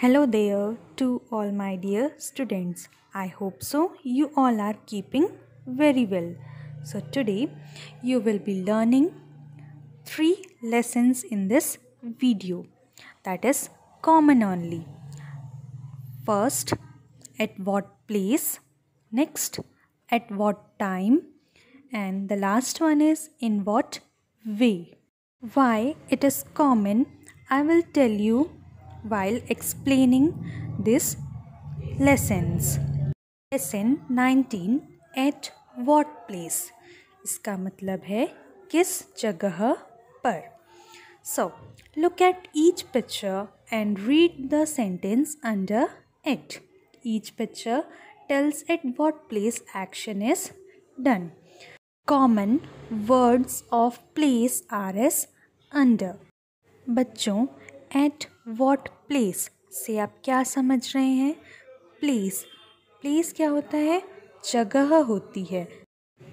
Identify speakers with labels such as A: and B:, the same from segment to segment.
A: Hello there to all my dear students. I hope so you all are keeping very well. So today you will be learning 3 lessons in this video, that is common only. First, at what place, next at what time, and the last one is in what way. Why it is common, I will tell you while explaining these lessons. Lesson 19 at what place, इसका मतलब है किस जगह पर. So look at each picture and read the sentence under it. Each picture tells at what place action is done. Common words of place are as under. बच्चों, at what place से आप क्या समझ रहे हैं? प्लेस, प्लेस क्या होता है? जगह होती है,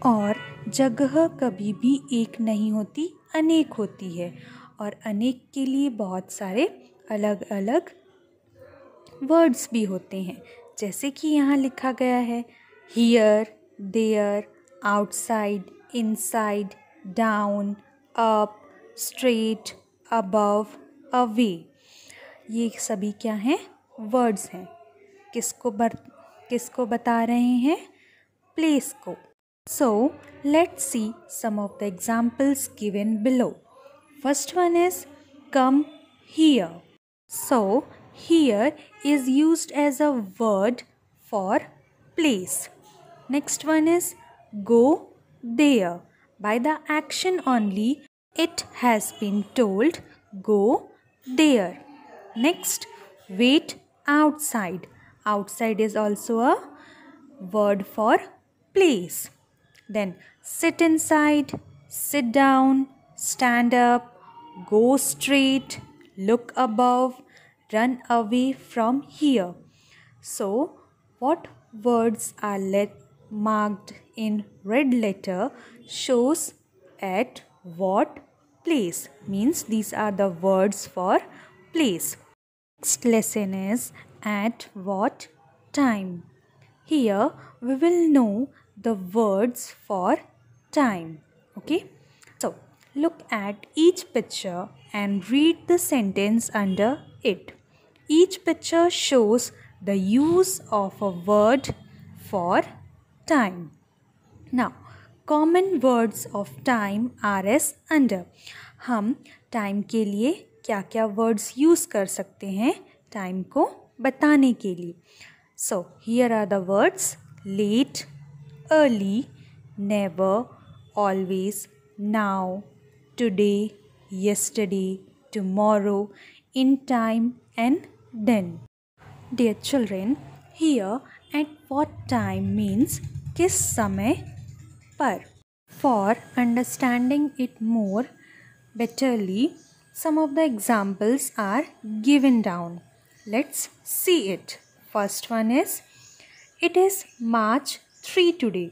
A: और जगह कभी भी एक नहीं होती, अनेक होती है, और अनेक के लिए बहुत सारे अलग अलग वर्ड्स भी होते हैं, जैसे कि यहाँ लिखा गया है here, there, outside, inside, down, up, straight, above, away. ये सभी क्या हैं? वर्ड्स हैं. किसको बता रहे हैं? प्लेस को. So let's see some of the examples given below. First one is come here. So here is used as a word for place. Next one is go there. By the action only it has been told go there. Next, wait outside. Outside is also a word for place. Then sit inside, sit down, stand up, go straight, look above, run away from here. So what words are marked in red letter shows at what place, means these are the words for place. Next lesson is at what time. Here we will know the words for time. Okay, so look at each picture and read the sentence under it. Each picture shows the use of a word for time. Now common words of time are as under. हम time के लिए क्या क्या words use कर सकते हैं time को बताने के लिए. So here are the words late, early, never, always, now, today, yesterday, tomorrow, in time and then. Dear children, here at what time means किस समय पर. For understanding it more betterly, some of the examples are given down. Let's see it. First one is it is March 3 today.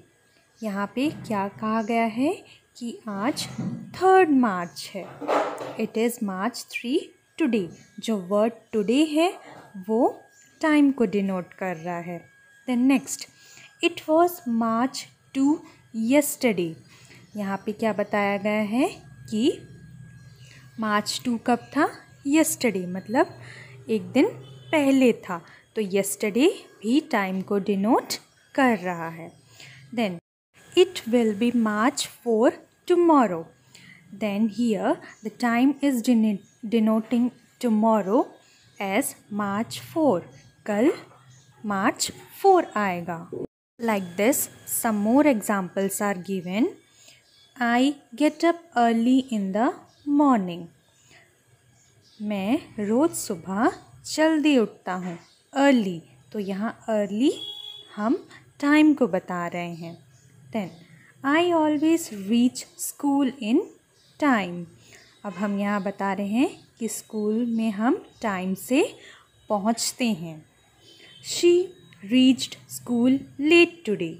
A: यहाँ पे क्या कहा गया है कि आज 3rd मार्च है. It is March 3 today. जो वर्ड today है वो टाइम को डिनोट कर रहा है. Then next, it was March 2 yesterday. यहाँ पे क्या बताया गया है कि March 2 कब था? yesterday, मतलब एक दिन पहले था. तो yesterday भी टाइम को डिनोट कर रहा है. Then it will be March 4 tomorrow. Then here the time is denoting tomorrow as March 4. कल March 4 आएगा. Like this, some more examples are given. I get up early in the morning. मैं रोज़ सुबह जल्दी उठता हूँ. Early, तो यहाँ early हम टाइम को बता रहे हैं. Then I always reach school in time. अब हम यहाँ बता रहे हैं कि स्कूल में हम टाइम से पहुँचते हैं. She reached school late today.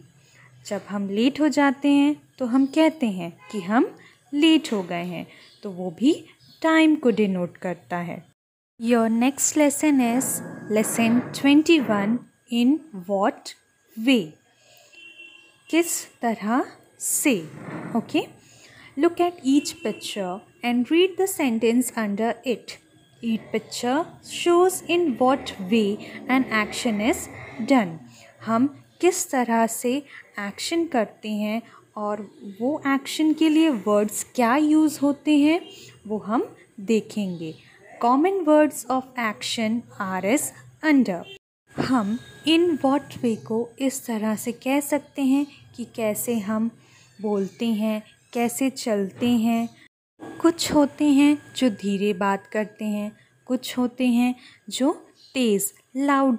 A: जब हम लेट हो जाते हैं तो हम कहते हैं कि हम लेट हो गए हैं, तो वो भी टाइम को डिनोट करता है. Your next lesson is Lesson 21 in what way? किस तरह से? Okay. Look at each picture and read the sentence under it. Each picture shows in what way an action is done. हम किस तरह से एक्शन करते हैं और वो एक्शन के लिए वर्ड्स क्या यूज़ होते हैं वो हम देखेंगे. Common words of action are as under. हम इन वॉट वे को इस तरह से कह सकते हैं कि कैसे हम बोलते हैं, कैसे चलते हैं. कुछ होते हैं जो धीरे बात करते हैं, कुछ होते हैं जो तेज़ लाउड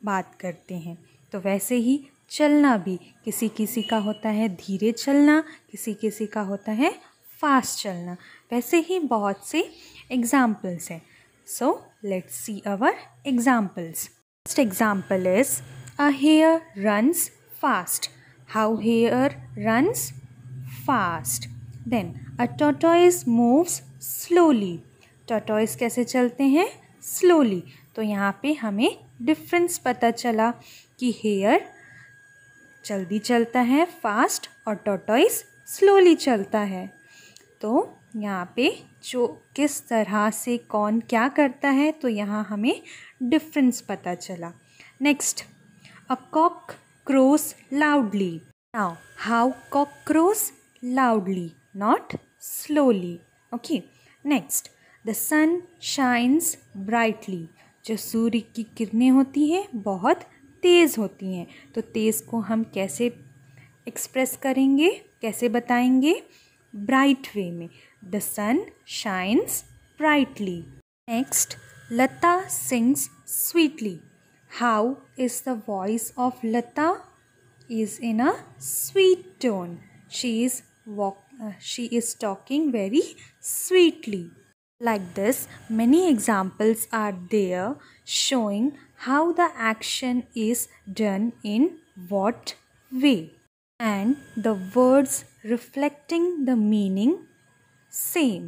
A: बात करते हैं. तो वैसे ही चलना भी किसी किसी का होता है धीरे चलना, किसी किसी का होता है फास्ट चलना. वैसे ही बहुत से एग्जाम्पल्स हैं. So let's see our examples. First example is a hare runs fast. How hare runs fast. Then a tortoise moves slowly. Tortoise कैसे चलते हैं? Slowly. तो यहाँ पे हमें डिफरेंस पता चला कि hare जल्दी चलता है फास्ट और tortoise slowly चलता है. तो यहाँ पे जो किस तरह से कौन क्या करता है तो यहाँ हमें डिफरेंस पता चला. Next, a cock crows loudly. Now how cock crows loudly, not slowly. Okay. Next, the sun shines brightly. जो सूर्य की किरणें होती हैं बहुत तेज़ होती हैं. तो तेज़ को हम कैसे एक्सप्रेस करेंगे, कैसे बताएंगे? ब्राइट वे में. The sun shines brightly. Next, Lata sings sweetly. How is the voice of Lata? Is in a sweet tone. She is talking very sweetly. Like this, many examples are there showing how the action is done in what way, and the words reflecting the meaning same.